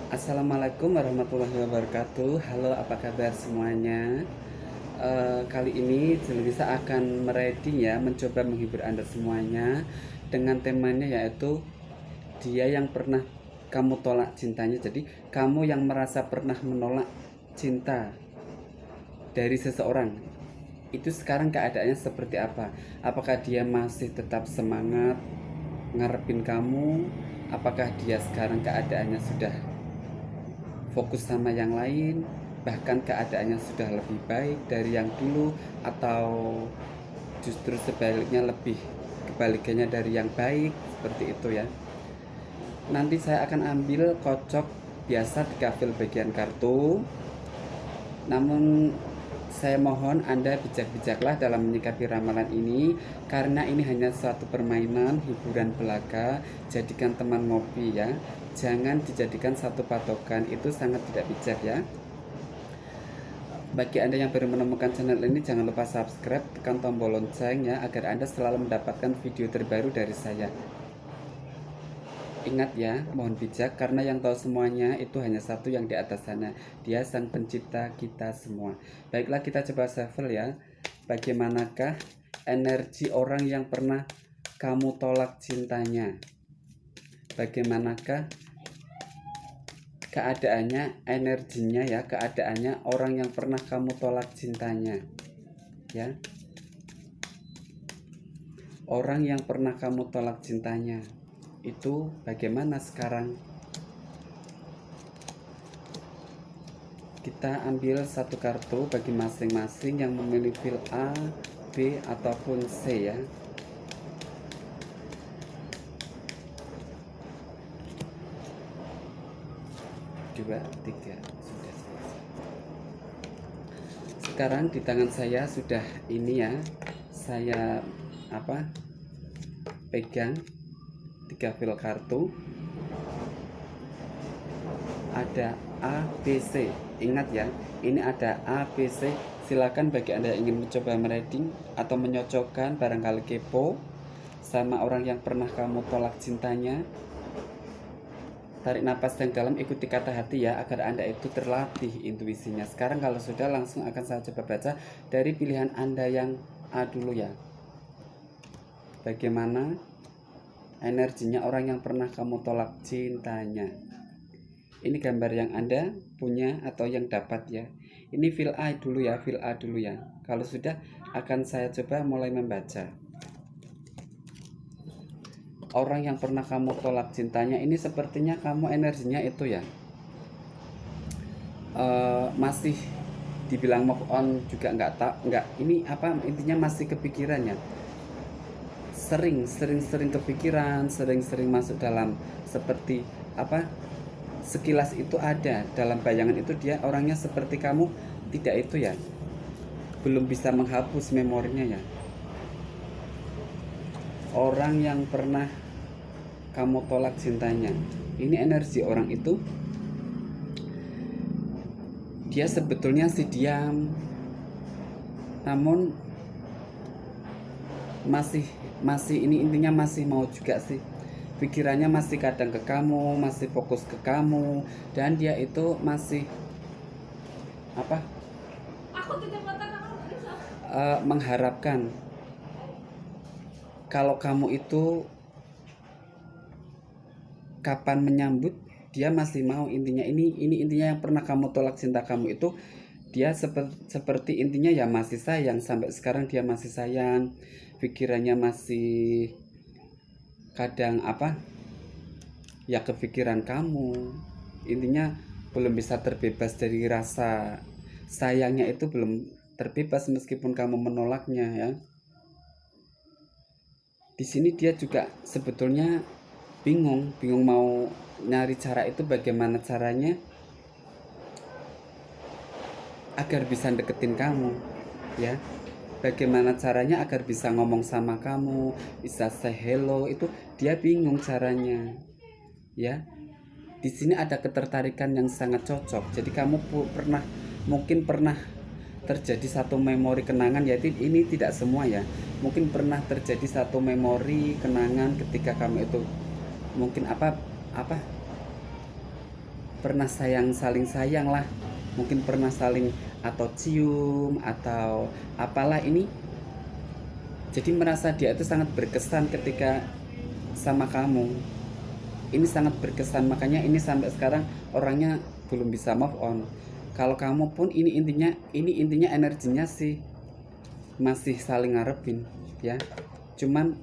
Assalamualaikum warahmatullahi wabarakatuh. Halo, apa kabar semuanya? Kali ini Jelisa akan merading ya, mencoba menghibur Anda semuanya dengan temanya yaitu dia yang pernah kamu tolak cintanya. Jadi kamu yang merasa pernah menolak cinta dari seseorang, itu sekarang keadaannya seperti apa? Apakah dia masih tetap semangat ngarepin kamu? Apakah dia sekarang keadaannya sudah fokus sama yang lain, bahkan keadaannya sudah lebih baik dari yang dulu, atau justru sebaliknya lebih kebalikannya dari yang baik, seperti itu ya. Nanti saya akan ambil kocok biasa di kafil bagian kartu, namun saya mohon Anda bijak-bijaklah dalam menyikapi ramalan ini, karena ini hanya suatu permainan hiburan belaka. Jadikan teman ngopi ya, jangan dijadikan satu patokan, itu sangat tidak bijak ya. Bagi Anda yang baru menemukan channel ini, jangan lupa subscribe, tekan tombol lonceng ya, agar Anda selalu mendapatkan video terbaru dari saya. Ingat ya, mohon bijak, karena yang tahu semuanya itu hanya satu yang di atas sana. Dia sang pencipta kita semua. Baiklah, kita coba shuffle ya. Bagaimanakah energi orang yang pernah kamu tolak cintanya? Bagaimanakah keadaannya, energinya ya, keadaannya orang yang pernah kamu tolak cintanya ya. Orang yang pernah kamu tolak cintanya itu bagaimana sekarang? Kita ambil satu kartu bagi masing-masing yang memilih fil A, B ataupun C ya. Dua, tiga, sudah selesai. Sekarang di tangan saya sudah ini ya, saya pegang 3 fil kartu, ada A, B, C. Ingat ya, ini ada A, B, C. Silakan bagi Anda yang ingin mencoba merading atau menyocokkan, barangkali kepo sama orang yang pernah kamu tolak cintanya. Tarik napas yang dalam, ikuti kata hati ya, agar Anda itu terlatih intuisinya. Sekarang kalau sudah, langsung akan saya coba baca dari pilihan Anda yang A dulu ya. Bagaimana energinya orang yang pernah kamu tolak cintanya? Ini gambar yang Anda punya atau yang dapat ya. Ini fil A dulu ya, fil A dulu ya. Kalau sudah, akan saya coba mulai membaca. Orang yang pernah kamu tolak cintanya ini sepertinya kamu energinya itu ya, masih dibilang move on juga nggak, ini apa intinya, masih kepikirannya, sering kepikiran, sering masuk dalam, seperti apa, sekilas itu ada dalam bayangan itu dia orangnya seperti kamu, tidak itu ya, belum bisa menghapus memorinya ya. Orang yang pernah kamu tolak cintanya, ini energi orang itu, dia sebetulnya sih diam, namun masih ini intinya masih mau juga sih, pikirannya masih kadang ke kamu, masih fokus ke kamu, dan dia itu masih apa, mengharapkan kalau kamu itu kapan menyambut, dia masih mau, intinya ini intinya yang pernah kamu tolak cinta kamu itu, dia seperti intinya ya masih sayang, sampai sekarang dia masih sayang, pikirannya masih kadang apa ya, kepikiran kamu, intinya belum bisa terbebas dari rasa sayangnya, itu belum terbebas meskipun kamu menolaknya ya. Di sini dia juga sebetulnya bingung mau nyari cara itu, bagaimana caranya agar bisa deketin kamu ya, bagaimana caranya agar bisa ngomong sama kamu, bisa say hello, itu dia bingung caranya ya. Di sini ada ketertarikan yang sangat cocok, jadi kamu mungkin pernah terjadi satu memori kenangan, yaitu ini tidak semua ya, mungkin pernah terjadi satu memori kenangan ketika kamu itu mungkin apa pernah saling sayang lah, mungkin pernah saling atau cium atau apalah ini. Jadi merasa dia itu sangat berkesan ketika sama kamu. Ini sangat berkesan, makanya ini sampai sekarang orangnya belum bisa move on. Kalau kamu pun ini intinya energinya sih masih saling ngarepin ya. Cuman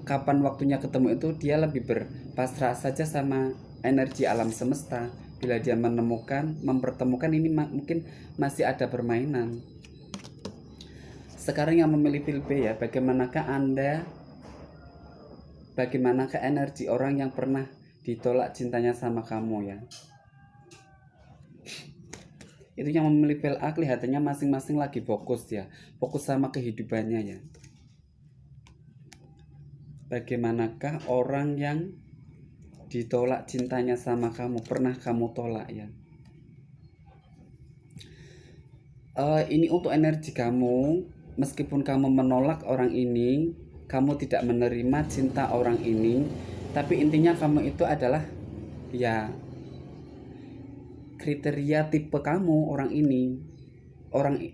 kapan waktunya ketemu itu dia lebih berpasrah saja sama energi alam semesta. Bila dia mempertemukan ini mungkin masih ada permainan. Sekarang yang memilih pilih ya, bagaimanakah energi orang yang pernah ditolak cintanya sama kamu ya. Itu yang memilih fil A kelihatannya masing-masing lagi fokus ya, fokus sama kehidupannya ya. Bagaimanakah orang yang ditolak cintanya sama kamu, pernah kamu tolak ya. Ini untuk energi kamu. Meskipun kamu menolak orang ini, kamu tidak menerima cinta orang ini, tapi intinya kamu itu adalah ya kriteria tipe kamu orang ini.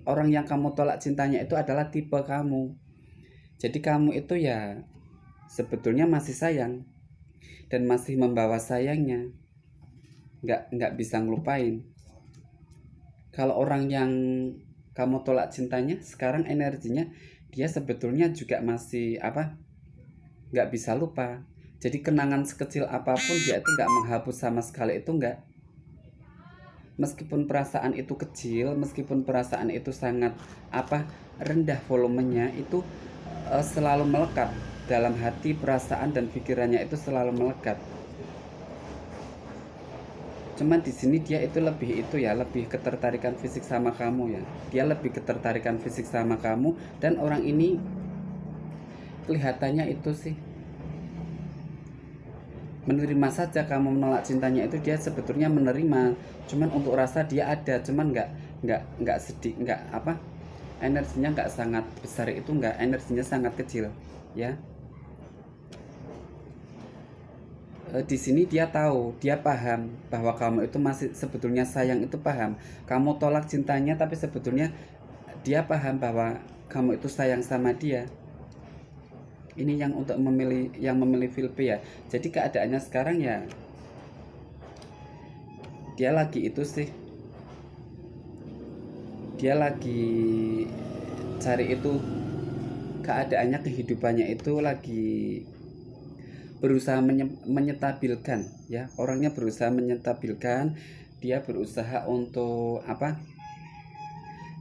Orang yang kamu tolak cintanya itu adalah tipe kamu. Jadi kamu itu ya sebetulnya masih sayang dan masih membawa sayangnya, nggak bisa ngelupain. Kalau orang yang kamu tolak cintanya sekarang energinya dia sebetulnya juga masih nggak bisa lupa. Jadi kenangan sekecil apapun dia itu nggak menghapus sama sekali, itu nggak. Meskipun perasaan itu kecil, meskipun perasaan itu sangat rendah volumenya, itu selalu melekat dalam hati, perasaan dan pikirannya itu selalu melekat. Cuman di sini dia itu lebih ketertarikan fisik sama kamu ya. Dia lebih ketertarikan fisik sama kamu, dan orang ini kelihatannya itu sih menerima saja kamu menolak cintanya itu. Dia sebetulnya menerima, cuman untuk rasa dia ada, cuman nggak sedih, energinya nggak sangat besar, itu nggak, energinya sangat kecil ya. Di sini dia tahu, dia paham bahwa kamu itu masih sebetulnya sayang, itu paham. Kamu tolak cintanya tapi sebetulnya dia paham bahwa kamu itu sayang sama dia. Ini yang untuk memilih fil B ya. Jadi keadaannya sekarang ya dia lagi itu sih, dia lagi cari itu keadaannya, kehidupannya itu lagi berusaha menyetabilkan ya. Orangnya berusaha menyetabilkan, dia berusaha untuk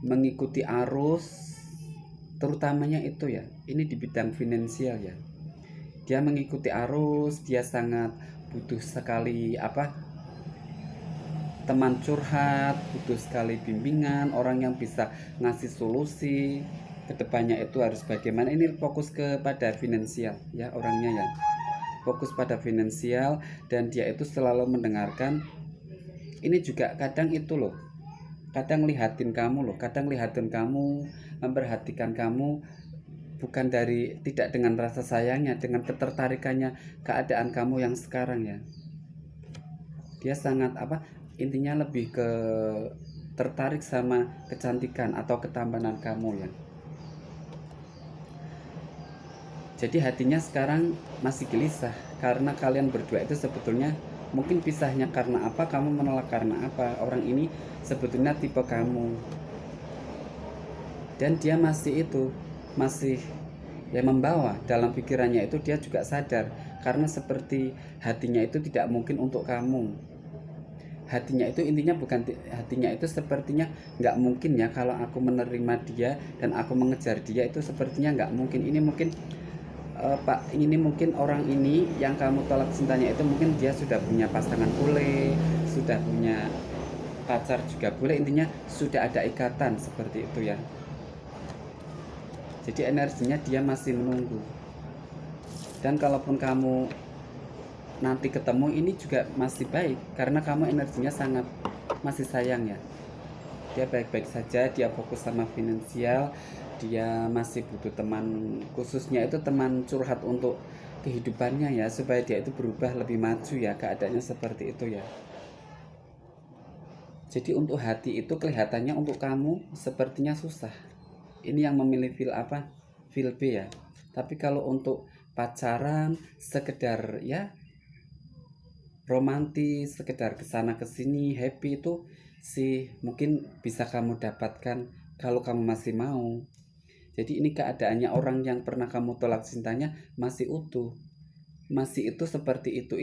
mengikuti arus, terutamanya itu ya, ini di bidang finansial ya. Dia mengikuti arus, dia sangat butuh sekali teman curhat, butuh sekali bimbingan, orang yang bisa ngasih solusi kedepannya itu harus bagaimana. Ini fokus kepada finansial ya orangnya ya, fokus pada finansial, dan dia itu selalu mendengarkan. Ini juga kadang itu loh, kadang lihatin kamu, memperhatikan kamu, bukan tidak dengan rasa sayangnya, dengan ketertarikannya keadaan kamu yang sekarang ya. Dia sangat intinya lebih ke tertarik sama kecantikan atau ketampanan kamu ya. Jadi hatinya sekarang masih gelisah karena kalian berdua itu sebetulnya mungkin pisahnya karena apa, kamu menolak karena apa. Orang ini sebetulnya tipe kamu, dan dia masih ya membawa dalam pikirannya itu. Dia juga sadar karena seperti hatinya itu tidak mungkin untuk kamu. Hatinya itu sepertinya nggak mungkin ya kalau aku menerima dia dan aku mengejar dia, itu sepertinya nggak mungkin. Ini mungkin ini mungkin orang ini yang kamu tolak cintanya itu mungkin dia sudah punya pasangan boleh, sudah punya pacar juga boleh, intinya sudah ada ikatan seperti itu ya. Jadi energinya dia masih menunggu, dan kalaupun kamu nanti ketemu ini juga masih baik karena kamu energinya sangat masih sayang ya. Dia baik-baik saja, dia fokus sama finansial, dia masih butuh teman, khususnya itu teman curhat untuk kehidupannya ya, supaya dia itu berubah lebih maju ya, keadaannya seperti itu ya. Jadi untuk hati itu kelihatannya untuk kamu sepertinya susah. Ini yang memilih feel apa? Feel B ya. Tapi kalau untuk pacaran sekedar ya romantis, sekedar kesana kesini happy, itu sih mungkin bisa kamu dapatkan kalau kamu masih mau. Jadi ini keadaannya orang yang pernah kamu tolak cintanya masih utuh, masih itu seperti itu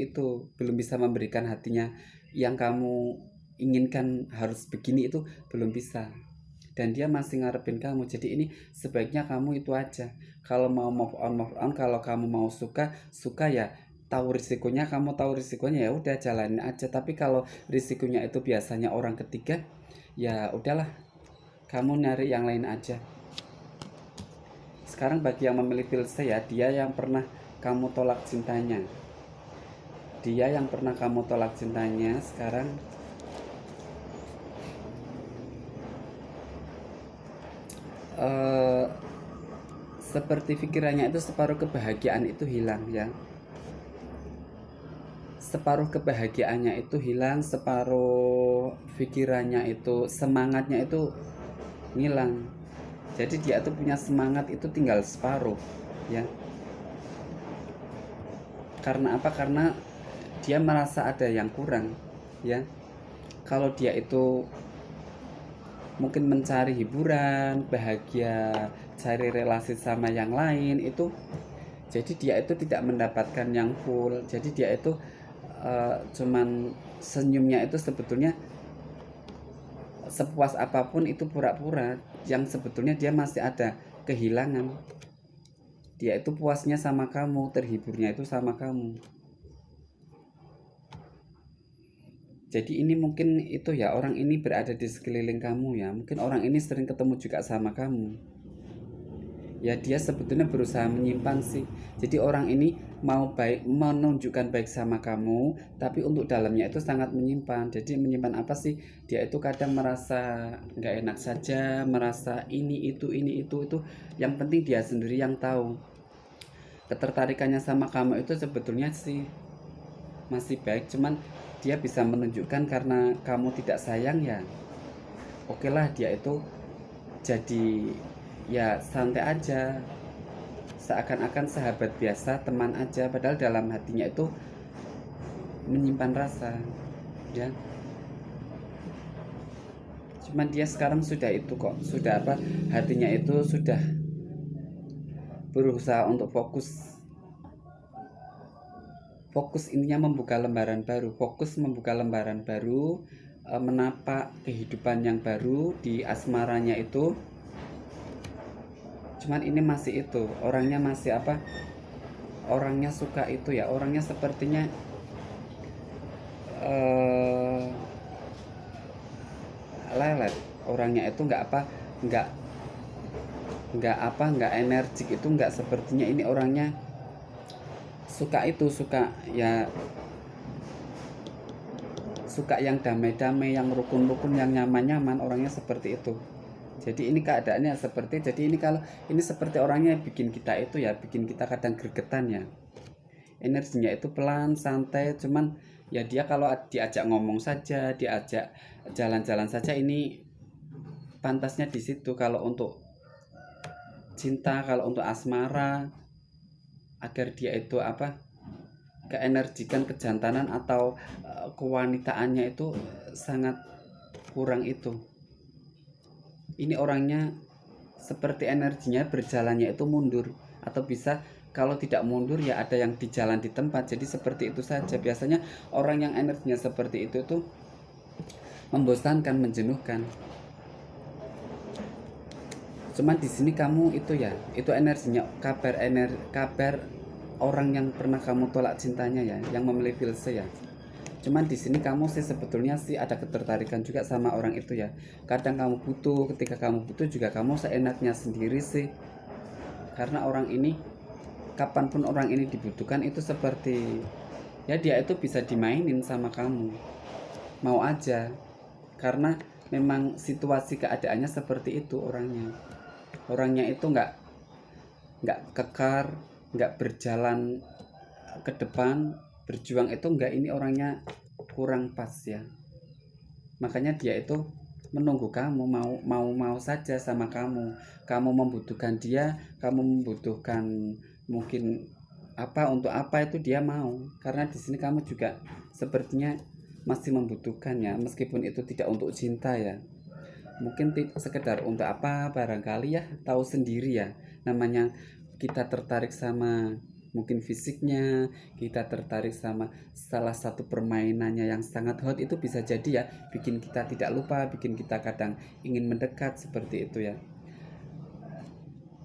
belum bisa memberikan hatinya yang kamu inginkan, harus begini, itu belum bisa, dan dia masih ngarepin kamu. Jadi ini sebaiknya kamu itu aja, kalau mau move on, kalau kamu mau suka ya, tahu risikonya, kamu tahu risikonya ya udah jalanin aja. Tapi kalau risikonya itu biasanya orang ketiga, ya udahlah, kamu nyari yang lain aja. Sekarang bagi yang memilih Pilse ya, dia yang pernah kamu tolak cintanya, dia yang pernah kamu tolak cintanya sekarang seperti pikirannya itu separuh kebahagiaan itu hilang ya, separuh kebahagiaannya itu hilang, separuh pikirannya itu, semangatnya itu hilang. Jadi dia tuh punya semangat itu tinggal separuh ya. Karena apa? Karena dia merasa ada yang kurang ya. Kalau dia itu mungkin mencari hiburan, bahagia, cari relasi sama yang lain itu, jadi dia itu tidak mendapatkan yang full. Jadi dia itu cuman senyumnya itu sebetulnya sepuas apapun itu pura-pura, yang sebetulnya dia masih ada kehilangan. Dia itu puasnya sama kamu, terhiburnya itu sama kamu. Jadi ini mungkin itu ya, orang ini berada di sekeliling kamu ya. Mungkin orang ini sering ketemu juga sama kamu. Ya dia sebetulnya berusaha menyimpan sih. Jadi orang ini mau baik, menunjukkan baik sama kamu, tapi untuk dalamnya itu sangat menyimpan. Jadi menyimpan apa sih? Dia itu kadang merasa nggak enak saja, merasa ini itu. Yang penting dia sendiri yang tahu. Ketertarikannya sama kamu itu sebetulnya sih masih baik, cuman dia bisa menunjukkan karena kamu tidak sayang ya. Oke lah, dia itu jadi ya santai aja, seakan-akan sahabat biasa, teman aja, padahal dalam hatinya itu menyimpan rasa ya. Cuman dia sekarang sudah itu kok, sudah apa, hatinya itu sudah berusaha untuk fokus intinya membuka lembaran baru, menapak kehidupan yang baru di asmaranya itu. Cuman ini masih itu, orangnya masih apa, orangnya suka itu ya, orangnya sepertinya lelet, orangnya itu nggak energik, itu nggak, sepertinya ini orangnya suka ya, suka yang damai-damai, yang rukun-rukun, yang nyaman-nyaman, orangnya seperti itu. Jadi ini keadaannya seperti, jadi ini kalau ini seperti orangnya bikin kita itu ya, bikin kita kadang gregetan ya. Energinya itu pelan, santai, cuman ya dia kalau diajak ngomong saja, diajak jalan-jalan saja, ini pantasnya di situ. Kalau untuk cinta, kalau untuk asmara, agar dia itu apa, keenergikan, kejantanan atau kewanitaannya itu sangat kurang itu. Ini orangnya seperti energinya berjalannya itu mundur, atau bisa kalau tidak mundur ya ada yang di jalan di tempat. Jadi seperti itu saja. Biasanya orang yang energinya seperti itu tuh membosankan, menjenuhkan. Cuman di sini kamu itu ya, itu energinya, kabar orang yang pernah kamu tolak cintanya ya, yang memilih Pilse ya. Cuman di sini kamu sih sebetulnya sih ada ketertarikan juga sama orang itu ya. Kadang kamu butuh, ketika kamu butuh juga kamu seenaknya sendiri sih. Karena orang ini, kapanpun orang ini dibutuhkan itu seperti ya, dia itu bisa dimainin sama kamu, mau aja. Karena memang situasi keadaannya seperti itu orangnya itu nggak kekar, nggak berjalan ke depan berjuang itu enggak, ini orangnya kurang pas ya, makanya dia itu menunggu kamu, mau saja sama kamu membutuhkan dia, kamu membutuhkan mungkin apa, untuk apa itu dia mau, karena di sini kamu juga sepertinya masih membutuhkannya, meskipun itu tidak untuk cinta ya, mungkin sekedar untuk apa barangkali ya, tahu sendiri ya, namanya kita tertarik sama mungkin fisiknya, kita tertarik sama salah satu permainannya yang sangat hot, itu bisa jadi ya bikin kita tidak lupa, bikin kita kadang ingin mendekat seperti itu ya.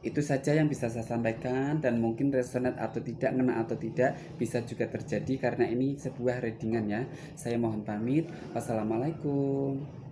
Itu saja yang bisa saya sampaikan, dan mungkin resonate atau tidak, ngena atau tidak, bisa juga terjadi karena ini sebuah readingan ya. Saya mohon pamit. Wassalamualaikum.